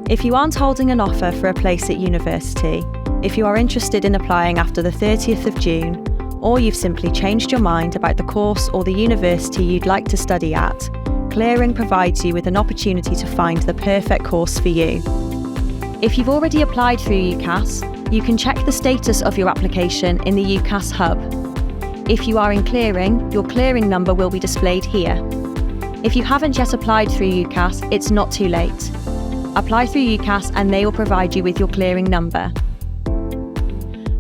If you aren't holding an offer for a place at university, if you are interested in applying after the 30th of June, or you've simply changed your mind about the course or the university you'd like to study at, Clearing provides you with an opportunity to find the perfect course for you. If you've already applied through UCAS, you can check the status of your application in the UCAS Hub. If you are in Clearing, your Clearing number will be displayed here. If you haven't yet applied through UCAS, it's not too late. Apply through UCAS and they will provide you with your Clearing number.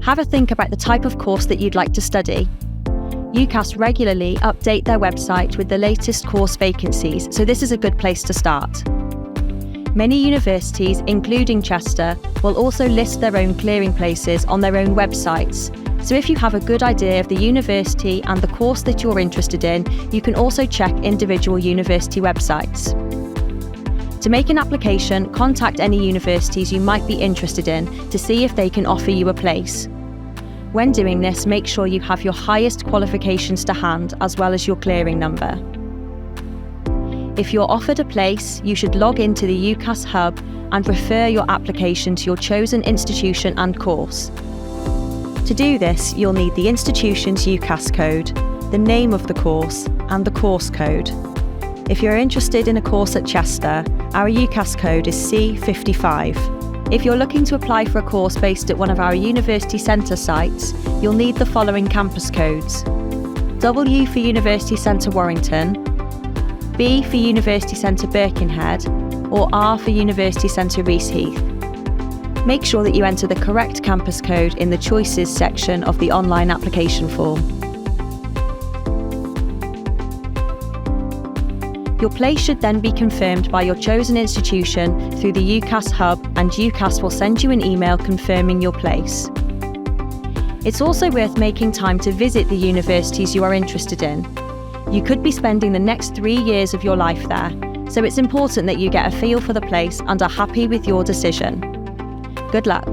Have a think about the type of course that you'd like to study. UCAS regularly update their website with the latest course vacancies, so this is a good place to start. Many universities, including Chester, will also list their own Clearing places on their own websites. So if you have a good idea of the university and the course that you're interested in, you can also check individual university websites. To make an application, contact any universities you might be interested in to see if they can offer you a place. When doing this, make sure you have your highest qualifications to hand as well as your Clearing number. If you're offered a place, you should log into the UCAS Hub and refer your application to your chosen institution and course. To do this, you'll need the institution's UCAS code, the name of the course, and the course code. If you're interested in a course at Chester, our UCAS code is C55. If you're looking to apply for a course based at one of our University Centre sites, you'll need the following campus codes: W for University Centre Warrington, B for University Centre Birkenhead, or R for University Centre Rees-Heath. Make sure that you enter the correct campus code in the Choices section of the online application form. Your place should then be confirmed by your chosen institution through the UCAS Hub, and UCAS will send you an email confirming your place. It's also worth making time to visit the universities you are interested in. You could be spending the next 3 years of your life there, so it's important that you get a feel for the place and are happy with your decision. Good luck.